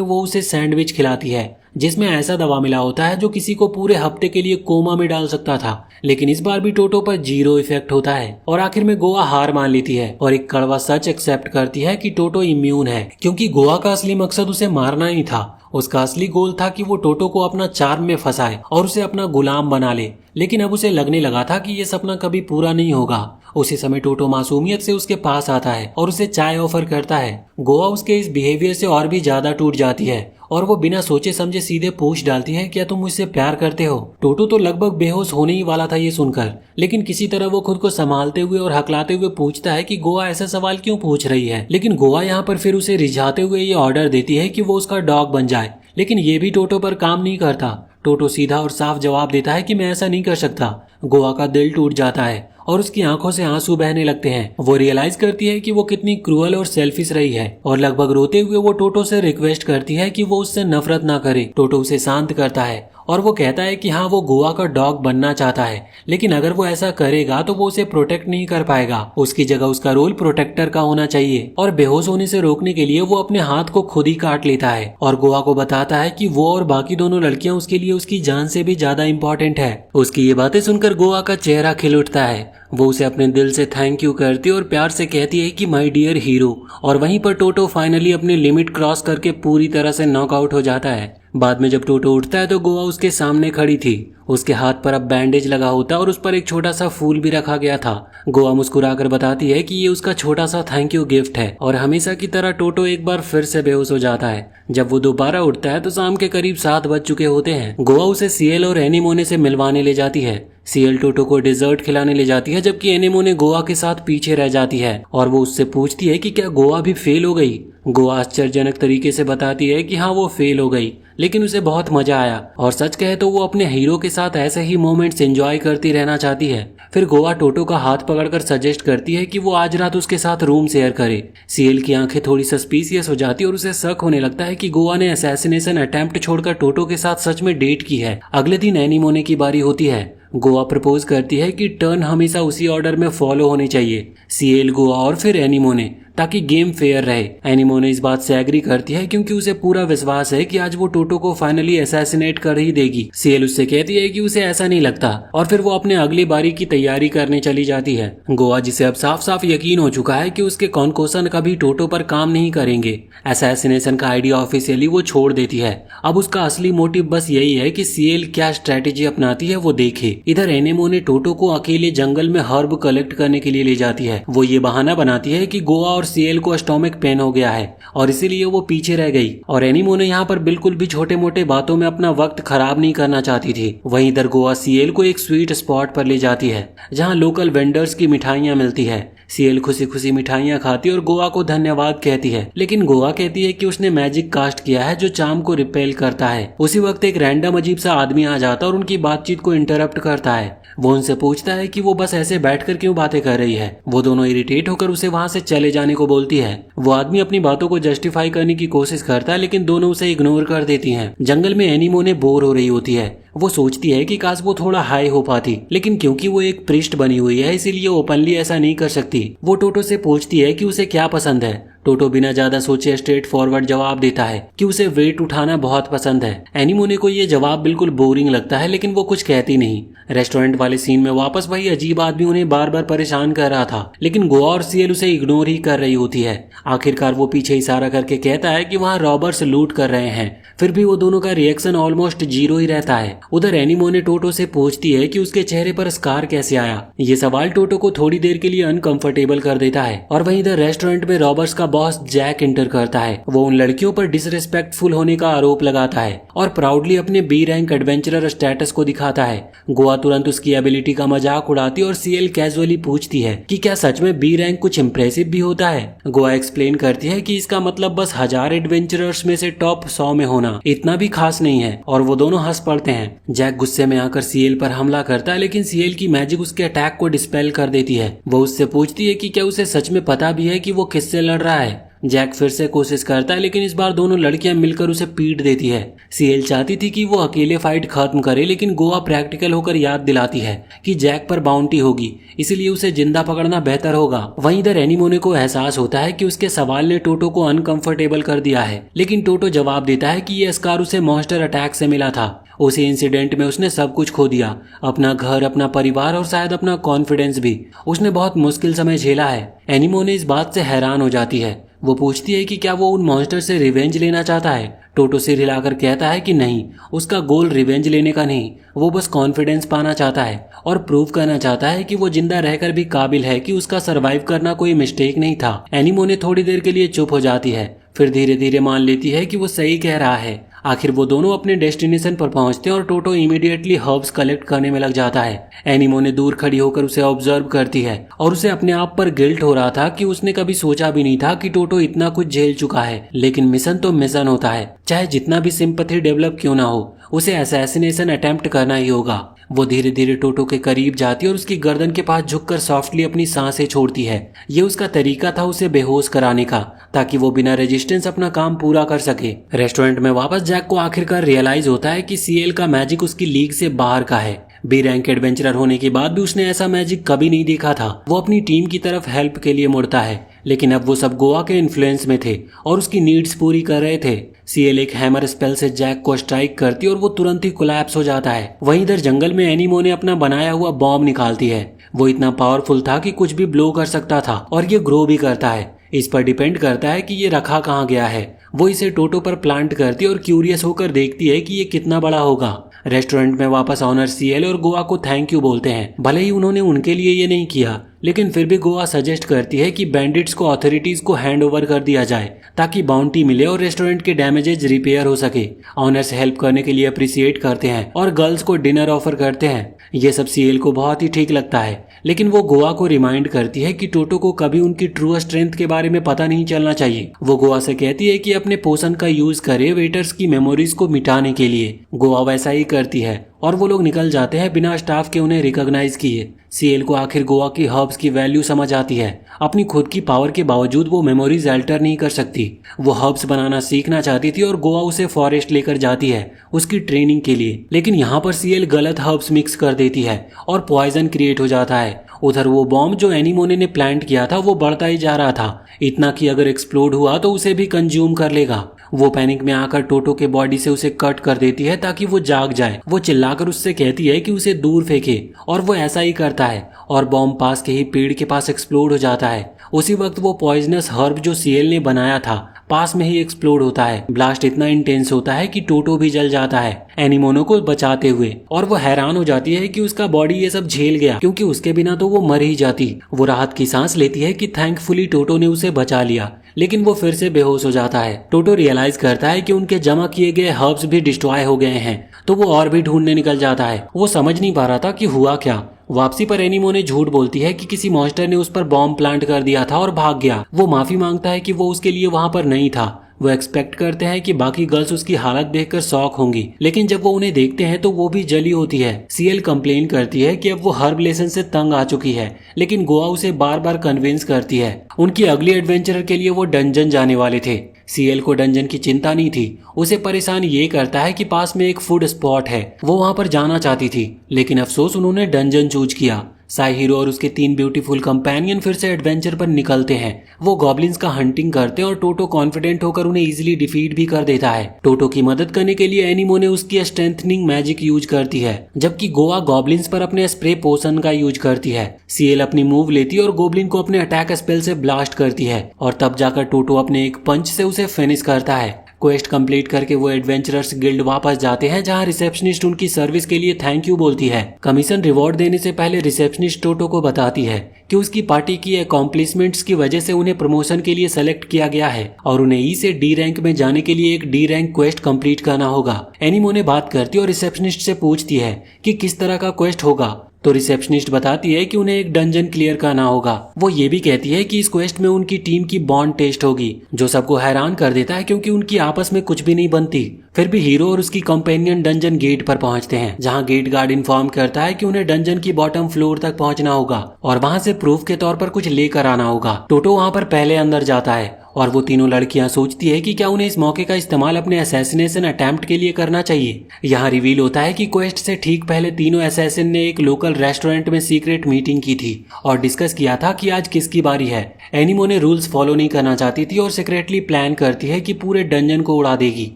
वो उसे सैंडविच खिलाती है जिसमें ऐसा दवा मिला होता है जो किसी को पूरे हफ्ते के लिए कोमा में डाल सकता था, लेकिन इस बार भी टोटो पर 0 इफेक्ट होता है और आखिर में गोवा हार मान लेती है और एक कड़वा सच एक्सेप्ट करती है कि टोटो इम्यून है, क्योंकि गोवा का असली मकसद उसे मारना ही था। उसका असली गोल था कि वो टोटो को अपना चार्म में फंसाए और उसे अपना गुलाम बना ले, लेकिन अब उसे लगने लगा था कि ये सपना कभी पूरा नहीं होगा। उसी समय टोटो मासूमियत से उसके पास आता है और उसे चाय ऑफर करता है। गोवा उसके इस बिहेवियर से और भी ज्यादा टूट जाती है और वो बिना सोचे समझे सीधे पूछ डालती है, क्या तुम मुझसे प्यार करते हो? टोटो तो लगभग बेहोश होने ही वाला था ये सुनकर, लेकिन किसी तरह वो खुद को संभालते हुए और हकलाते हुए पूछता है कि गोवा ऐसा सवाल क्यों पूछ रही है। लेकिन गोवा यहाँ पर फिर उसे रिझाते हुए ये ऑर्डर देती है कि वो उसका डॉग बन जाए, लेकिन ये भी टोटो पर काम नहीं करता। टोटो सीधा और साफ जवाब देता है कि मैं ऐसा नहीं कर सकता। गोवा का दिल टूट जाता है और उसकी आंखों से आंसू बहने लगते हैं। वो रियलाइज करती है कि वो कितनी क्रूअल और सेल्फिश रही है और लगभग रोते हुए वो टोटो से रिक्वेस्ट करती है कि वो उससे नफरत ना करे। टोटो उसे शांत करता है और वो कहता है कि हाँ, वो गोवा का डॉग बनना चाहता है, लेकिन अगर वो ऐसा करेगा तो वो उसे प्रोटेक्ट नहीं कर पाएगा। उसकी जगह उसका रोल प्रोटेक्टर का होना चाहिए और बेहोश होने से रोकने के लिए वो अपने हाथ को खुद ही काट लेता है और गोवा को बताता है कि वो और बाकी दोनों लड़कियां उसके लिए उसकी जान से भी ज्यादा इम्पोर्टेंट है। उसकी ये बातें सुनकर गोवा का चेहरा खिल उठता है। वो उसे अपने दिल से थैंक यू करती और प्यार से कहती है कि माय डियर हीरो। और वहीं पर टोटो फाइनली अपनी लिमिट क्रॉस करके पूरी तरह से नॉकआउट हो जाता है। बाद में जब टोटो उठता है तो गोवा उसके सामने खड़ी थी। उसके हाथ पर अब बैंडेज लगा होता है और उस पर एक छोटा सा फूल भी रखा गया था। गोवा मुस्कुराकर बताती है कि ये उसका छोटा सा थैंक यू गिफ्ट है और हमेशा की तरह टोटो एक बार फिर से बेहोश हो जाता है। जब वो दोबारा उठता है तो शाम के करीब 7 बज चुके होते हैं। गोवा उसे सीएल और एनीमोने से मिलवाने ले जाती है। सीएल टोटो को डिजर्ट खिलाने ले जाती है, जबकि एनीमोने गोवा के साथ पीछे रह जाती है और वो उससे पूछती है कि क्या गोवा भी फेल हो गई। गोवा आश्चर्यजनक तरीके से बताती है कि हाँ, वो फेल हो गई, लेकिन उसे बहुत मजा आया और सच कहे तो वो अपने हीरो के साथ ऐसे ही मोमेंट्स एंजॉय करती रहना चाहती है। फिर गोवा टोटो का हाथ पकड़कर सजेस्ट करती है कि वो आज रात उसके साथ रूम शेयर करे। सीएल की आंखें थोड़ी सस्पिशियस हो जाती और उसे शक होने लगता है कि गोवा ने असैसिनेशन अटेम्प्ट छोड़कर टोटो के साथ सच में डेट की है। अगले दिन एनीमोने की बारी होती है। गोवा प्रपोज करती है कि टर्न हमेशा उसी ऑर्डर में फॉलो होने चाहिए, सीएल, गोवा और फिर एनीमोने, ताकि गेम फेयर रहे। एनीमोने इस बात से एग्री करती है क्योंकि उसे पूरा विश्वास है कि आज वो टोटो को फाइनली असैसिनेट कर ही देगी। सीएल उससे कहती है कि उसे ऐसा नहीं लगता और फिर वो अपने अगली बारी की तैयारी करने चली जाती है। गोवा, जिसे अब साफ साफ यकीन हो चुका है कि उसके कॉन्कोशन कभी टोटो पर काम नहीं करेंगे, असैसिनेशन का आइडिया ऑफिशियली वो छोड़ देती है। अब उसका असली मोटिव बस यही है कि सीएल क्या स्ट्रेटेजी अपनाती है वो देखे। इधर एनीमोने टोटो को अकेले जंगल में हर्ब कलेक्ट करने के लिए ले जाती है। वो ये बहाना बनाती है कि गोवा और सीएल को स्टोमक पेन हो गया है और इसीलिए वो पीछे रह गई और एनीमोने यहाँ पर बिल्कुल भी छोटे मोटे बातों में अपना वक्त खराब नहीं करना चाहती थी। वहीं इधर गोवा सीएल को एक स्वीट स्पॉट पर ले जाती है जहाँ लोकल वेंडर्स की मिठाइयाँ मिलती है। सीएल खुशी खुशी मिठाइयाँ खाती और गोवा को धन्यवाद कहती है, लेकिन गोवा कहती है कि उसने मैजिक कास्ट किया है जो चार्म को रिपेल करता है। उसी वक्त एक रैंडम अजीब सा आदमी आ जाता और उनकी बातचीत को इंटरप्ट करता है। वो उनसे पूछता है कि वो बस ऐसे बैठकर क्यों बातें कर रही है। वो दोनों इरिटेट होकर उसे वहां से चले जाने को बोलती है। वो आदमी अपनी बातों को जस्टिफाई करने की कोशिश करता है, लेकिन दोनों उसे इग्नोर कर देती हैं। जंगल में एनीमोने बोर हो रही होती है। वो सोचती है कि काश वो थोड़ा हाई हो पाती, लेकिन क्योंकि वो एक प्रिस्ट बनी हुई है इसीलिए ओपनली ऐसा नहीं कर सकती। वो टोटो से पूछती है कि उसे क्या पसंद है। टोटो बिना ज्यादा सोचे स्ट्रेट फॉरवर्ड जवाब देता है कि उसे वेट उठाना बहुत पसंद है। एनीमोने को ये जवाब बिल्कुल बोरिंग लगता है, लेकिन वो कुछ कहती नहीं। रेस्टोरेंट वाले सीन में वापस वही अजीब आदमी उन्हें बार बार परेशान कर रहा था, लेकिन गोवा और सीएल उसे इग्नोर ही कर रही होती है। आखिरकार वो पीछे इशारा करके कहता है कि वहाँ रॉबर्स लूट कर रहे हैं, फिर भी वो दोनों का रिएक्शन ऑलमोस्ट 0 ही रहता है। उधर एनीमोने टोटो से पूछती है कि उसके चेहरे पर स्कार कैसे आया। ये सवाल टोटो को थोड़ी देर के लिए अनकंफर्टेबल कर देता है और वहीं इधर रेस्टोरेंट में रॉबर्स का बॉस जैक एंटर करता है। वो उन लड़कियों पर डिसरिस्पेक्टफुल होने का आरोप लगाता है और प्राउडली अपने बी रैंक एडवेंचरर स्टेटस को दिखाता है। गोवा तुरंत उसकी एबिलिटी का मजाक उड़ाती है और सीएल कैजुअली पूछती है कि क्या सच में बी रैंक कुछ इंप्रेसिव भी होता है। गोवा एक्सप्लेन करती है कि इसका मतलब बस 1000 एडवेंचरर्स में से टॉप 100 में होना इतना भी खास नहीं है, और वो दोनों हंस पड़ते हैं। जैक गुस्से में आकर सीएल पर हमला करता है, लेकिन सीएल की मैजिक उसके अटैक को डिस्पेल कर देती है। वो उससे पूछती है कि क्या उसे सच में पता भी है कि वो किससे लड़ रहा है। जैक फिर से कोशिश करता है, लेकिन इस बार दोनों लड़कियां मिलकर उसे पीट देती है। सीएल चाहती थी कि वो अकेले फाइट खत्म करे, लेकिन गोवा प्रैक्टिकल होकर याद दिलाती है कि जैक पर बाउंटी होगी, इसीलिए उसे जिंदा पकड़ना बेहतर होगा। वहीं इधर एनीमोने को एहसास होता है कि उसके सवाल ने टोटो को अनकंफर्टेबल कर दिया है, लेकिन टोटो जवाब देता है कि ये स्कार उसे मॉन्स्टर अटैक से मिला था। उसी इंसिडेंट में उसने सब कुछ खो दिया, अपना घर, अपना परिवार और शायद अपना कॉन्फिडेंस भी। उसने बहुत मुश्किल समय झेला है। एनीमोने इस बात से हैरान हो जाती है। वो पूछती है कि क्या वो उन मॉन्स्टर से रिवेंज लेना चाहता है। टोटो सिर हिलाकर कहता है कि नहीं, उसका गोल रिवेंज लेने का नहीं, वो बस कॉन्फिडेंस पाना चाहता है और प्रूव करना चाहता है कि वो जिंदा रहकर भी काबिल है, कि उसका सरवाइव करना कोई मिस्टेक नहीं था। एनीमोने थोड़ी देर के लिए चुप हो जाती है, फिर धीरे धीरे मान लेती है कि वो सही कह रहा है। आखिर वो दोनों अपने डेस्टिनेशन पर पहुंचते हैं और टोटो इमीडिएटली हर्ब्स कलेक्ट करने में लग जाता है। एनीमोने दूर खड़ी होकर उसे ऑब्जर्व करती है और उसे अपने आप पर गिल्ट हो रहा था कि उसने कभी सोचा भी नहीं था कि टोटो इतना कुछ झेल चुका है। लेकिन मिशन तो मिशन होता है, चाहे जितना भी सिंपैथी डेवलप क्यों ना हो, उसे असैसिनेशन अटेम्प्ट करना ही होगा। वो धीरे धीरे टोटो के करीब जाती है और उसकी गर्दन के पास झुककर सॉफ्टली अपनी सांसें छोड़ती है। ये उसका तरीका था उसे बेहोश कराने का, ताकि वो बिना रेजिस्टेंस अपना काम पूरा कर सके। रेस्टोरेंट में वापस जैक को आखिरकार रियलाइज होता है कि सीएल का मैजिक उसकी लीग से बाहर का है। बी रैंक एडवेंचरर होने के बाद भी उसने ऐसा मैजिक कभी नहीं देखा था। वो अपनी टीम की तरफ हेल्प के लिए मुड़ता है, लेकिन अब वो सब गोवा के इन्फ्लुएंस में थे और उसकी नीड्स पूरी कर रहे थे। सीएल एक हैमर स्पेल से जैक को स्ट्राइक करती और वो तुरंत ही कोलैप्स हो जाता है। वहीं इधर जंगल में एनीमोने अपना बनाया हुआ बॉम्ब निकालती है। वो इतना पावरफुल था कि कुछ भी ब्लो कर सकता था और ये ग्रो भी करता है। इस पर डिपेंड करता है कि ये रखा कहाँ गया है। वो इसे टोटो पर प्लांट करती है और क्यूरियस होकर देखती है कि ये कितना बड़ा होगा। रेस्टोरेंट में वापस ऑनर सीएल और गोवा को थैंक यू बोलते हैं। भले ही उन्होंने उनके लिए ये नहीं किया, लेकिन फिर भी गोवा सजेस्ट करती है कि बैंडिट्स को अथॉरिटीज को हैंड ओवर कर दिया जाए ताकि बाउंटी मिले और रेस्टोरेंट के डैमेजेज रिपेयर हो सके। ऑनर्स हेल्प करने के लिए अप्रिसिएट करते हैं और गर्ल्स को डिनर ऑफर करते हैं। ये सब सीएल को बहुत ही ठीक लगता है, लेकिन वो गोवा को रिमाइंड करती है कि टोटो को कभी उनकी ट्रू स्ट्रेंथ के बारे में पता नहीं चलना चाहिए। वो गोवा से कहती है कि अपने पोषण का यूज करे वेटर्स की मेमोरीज को मिटाने के लिए। गोवा वैसा ही करती है और वो लोग निकल जाते हैं बिना स्टाफ के उन्हें रिकॉग्नाइज किए। सीएल को आखिर गोवा की हर्ब्स की वैल्यू समझ आती है। अपनी खुद की पावर के बावजूद वो मेमोरीज अल्टर नहीं कर सकती। वो हर्ब्स बनाना सीखना चाहती थी और गोवा उसे फॉरेस्ट लेकर जाती है उसकी ट्रेनिंग के लिए, लेकिन यहाँ पर सीएल गलत हर्ब्स मिक्स कर देती है और पॉइजन क्रिएट हो जाता है। उधर वो बॉम्ब जो एनीमोने ने प्लांट किया था वो बढ़ता ही जा रहा था, इतना कि अगर एक्सप्लोड हुआ तो उसे भी कंज्यूम कर लेगा। वो पैनिक में आकर टोटो के बॉडी से उसे कट कर देती है ताकि वो जाग जाए। वो चिल्लाकर उससे कहती है कि उसे दूर फेंके और वो ऐसा ही करता है और बॉम्ब पास के ही पेड़ के पास एक्सप्लोड हो जाता है। उसी वक्त वो पॉइजनस हर्ब जो सीएल ने बनाया था पास में ही एक्सप्लोड होता है। ब्लास्ट इतना इंटेंस होता है कि टोटो भी जल जाता है एनीमोनो को बचाते हुए, और वो हैरान हो जाती है कि उसका बॉडी ये सब झेल गया, क्योंकि उसके बिना तो वो मर ही जाती। वो राहत की सांस लेती है कि थैंकफुली टोटो ने उसे बचा लिया, लेकिन वो फिर से बेहोश हो जाता है। टोटो रियलाइज करता है कि उनके जमा किए गए हर्ब्स भी डिस्ट्रॉय हो गए हैं, तो वो और भी ढूंढने निकल जाता है। वो समझ नहीं पा रहा था कि हुआ क्या। वापसी पर एनीमोने झूठ बोलती है कि किसी मॉन्स्टर ने उस पर बॉम्ब प्लांट कर दिया था और भाग गया। वो माफी मांगता है कि वो उसके लिए वहां पर नहीं था। वो एक्सपेक्ट करते हैं कि बाकी गर्ल्स उसकी हालत देखकर शॉक होंगी, लेकिन जब वो उन्हें देखते हैं तो वो भी जली होती है। सीएल कंप्लेन करती है कि अब वो हर्ब लेसन से तंग आ चुकी है, लेकिन गोवा उसे बार बार कन्विंस करती है। उनकी अगली एडवेंचर के लिए वो डंजन जाने वाले थे। सीएल को डंजन की चिंता नहीं थी। उसे परेशान ये करता है कि पास में एक फूड स्पॉट है, वो वहां पर जाना चाहती थी, लेकिन अफसोस उन्होंने डंजन चूज किया। साई हीरो और उसके 3 ब्यूटीफुल कंपेनियन फिर से एडवेंचर पर निकलते हैं। वो गॉब्लिन्स का हंटिंग करते हैं और टोटो कॉन्फिडेंट होकर उन्हें इजीली डिफीट भी कर देता है। टोटो की मदद करने के लिए एनीमोने उसकी स्ट्रेंथनिंग मैजिक यूज करती है, जबकि गोवा गॉब्लिन्स पर अपने स्प्रे पोशन का यूज करती है। सीएल अपनी मूव लेती है और गोब्लिन को अपने अटैक स्पेल से ब्लास्ट करती है, और तब जाकर टोटो अपने एक पंच से उसे फिनिश करता है। क्वेस्ट कंप्लीट करके वो एडवेंचरर्स गिल्ड वापस जाते हैं, जहाँ रिसेप्शनिस्ट उनकी सर्विस के लिए थैंक यू बोलती है। कमीशन रिवॉर्ड देने से पहले रिसेप्शनिस्ट टोटो को बताती है कि उसकी पार्टी की अकॉम्प्लिशमेंट्स की वजह से उन्हें प्रमोशन के लिए सेलेक्ट किया गया है और उन्हें ई से डी रैंक में जाने के लिए एक डी रैंक क्वेस्ट कंप्लीट करना होगा। एनीमोने बात करती है और रिसेप्शनिस्ट से पूछती है कि किस तरह का क्वेस्ट होगा, तो रिसेप्शनिस्ट बताती है कि उन्हें एक डंजन क्लियर करना होगा। वो ये भी कहती है कि इस क्वेस्ट में उनकी टीम की बॉन्ड टेस्ट होगी, जो सबको हैरान कर देता है क्योंकि उनकी आपस में कुछ भी नहीं बनती। फिर भी हीरो और उसकी कंपेनियन डंजन गेट पर पहुंचते हैं, जहां गेट गार्ड इन्फॉर्म करता है कि उन्हें डंजन की बॉटम फ्लोर तक पहुंचना होगा और वहां से प्रूफ के तौर पर कुछ लेकर आना होगा। टोटो वहां पर पहले अंदर जाता है और वो तीनों लड़कियां सोचती है कि क्या उन्हें इस मौके का इस्तेमाल अपने असैसिनेशन अटेम्प्ट के लिए करना चाहिए। यहाँ रिवील होता है कि क्वेस्ट से ठीक पहले तीनों असैसिन ने एक लोकल रेस्टोरेंट में सीक्रेट मीटिंग की थी और डिस्कस किया था कि आज किसकी बारी है। एनीमोने रूल्स फॉलो नहीं करना चाहती थी और सीक्रेटली प्लान करती है कि पूरे डंजन को उड़ा देगी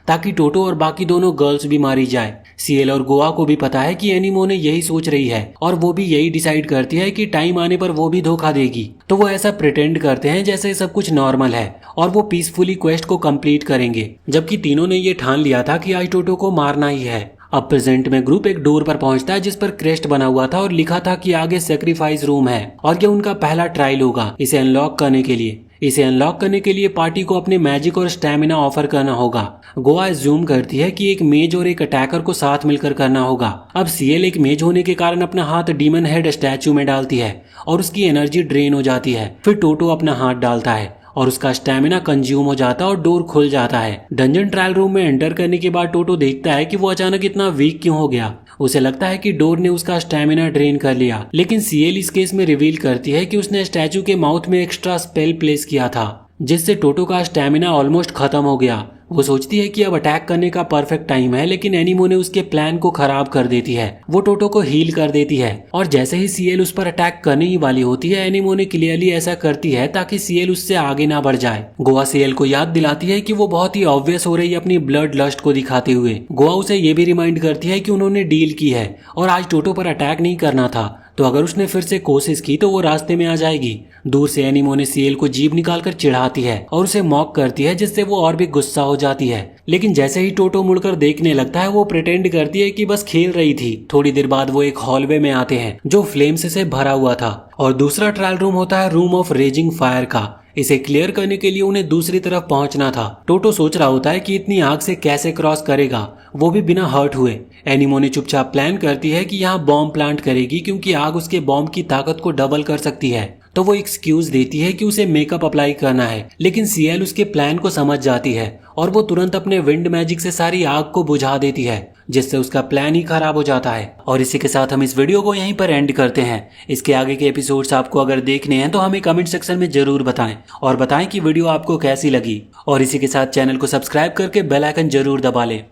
ताकि टोटो और बाकी दोनों गर्ल्स भी मारी जाए। सीएल और गोवा को भी पता है कि एनीमोने यही सोच रही है और वो भी यही डिसाइड करती है कि टाइम आने पर वो भी धोखा देगी, तो वो ऐसा प्रिटेंड करते हैं जैसे सब कुछ नॉर्मल है और वो पीसफुली क्वेस्ट को कंप्लीट करेंगे, जबकि तीनों ने ये ठान लिया था कि आज टोटो को मारना ही है। अब प्रेजेंट में ग्रुप एक डोर पर पहुंचता है जिस पर क्रेस्ट बना हुआ था और लिखा था कि आगे सेक्रीफाइस रूम है और ये उनका पहला ट्रायल होगा इसे अनलॉक करने के लिए। इसे अनलॉक करने के लिए पार्टी को अपने मैजिक और स्टैमिना ऑफर करना होगा। गोवा अज्यूम करती है कि एक मेज और एक अटैकर को साथ मिलकर करना होगा। अब सीएल एक मेज होने के कारण अपना हाथ डीमन हेड स्टैचू में डालती है और उसकी एनर्जी ड्रेन हो जाती है। फिर टोटो अपना हाथ डालता है और उसका स्टैमिना कंज्यूम हो जाता है और डोर खुल जाता है। डंजन ट्रायल रूम में एंटर करने के बाद टोटो देखता है कि वो अचानक इतना वीक क्यों हो गया। उसे लगता है कि डोर ने उसका स्टैमिना ड्रेन कर लिया, लेकिन सीएल इस केस में रिवील करती है कि उसने स्टैचू के माउथ में एक्स्ट्रा स्पेल प्लेस किया था, जिससे टोटो का स्टैमिना ऑलमोस्ट खत्म हो गया। वो सोचती है कि अब अटैक करने का परफेक्ट टाइम है, लेकिन एनीमोने उसके प्लान को खराब कर देती है। वो टोटो को हील कर देती है और जैसे ही सीएल उस पर अटैक करने ही वाली होती है, एनीमोने क्लियरली ऐसा करती है ताकि सीएल उससे आगे ना बढ़ जाए। गोवा सीएल को याद दिलाती है कि वो बहुत ही ऑब्वियस हो रही है अपनी ब्लड लस्ट को दिखाते हुए। गोवा उसे ये भी रिमाइंड करती है कि उन्होंने डील की है और आज टोटो पर अटैक नहीं करना था, तो अगर उसने फिर से कोशिश की तो वो रास्ते में आ जाएगी। दूर से एनीमोने सीएल को जीभ निकालकर चिढ़ाती है और उसे मॉक करती है, जिससे वो और भी गुस्सा हो जाती है। लेकिन जैसे ही टोटो मुड़कर देखने लगता है, वो प्रिटेंड करती है कि बस खेल रही थी। थोड़ी देर बाद वो एक हॉलवे में आते हैं जो फ्लेम्स से भरा हुआ था और दूसरा ट्रायल रूम होता है रूम ऑफ रेजिंग फायर का। इसे क्लियर करने के लिए उन्हें दूसरी तरफ पहुंचना था। टोटो सोच रहा होता है कि इतनी आग से कैसे क्रॉस करेगा, वो भी बिना हर्ट हुए। एनीमोने चुपचाप प्लान करती है कि यहाँ बॉम्ब प्लांट करेगी क्योंकि आग उसके बॉम्ब की ताकत को डबल कर सकती है, तो वो एक्सक्यूज देती है कि उसे मेकअप अप्लाई करना है। लेकिन सीएल उसके प्लान को समझ जाती है और वो तुरंत अपने विंड मैजिक से सारी आग को बुझा देती है, जिससे उसका प्लान ही खराब हो जाता है। और इसी के साथ हम इस वीडियो को यहीं पर एंड करते हैं। इसके आगे के एपिसोड्स आपको अगर देखने हैं तो हमें कमेंट सेक्शन में जरूर बताएं और बताएं कि वीडियो आपको कैसी लगी। और इसी के साथ चैनल को सब्सक्राइब करके बेल आइकन जरूर दबा लें।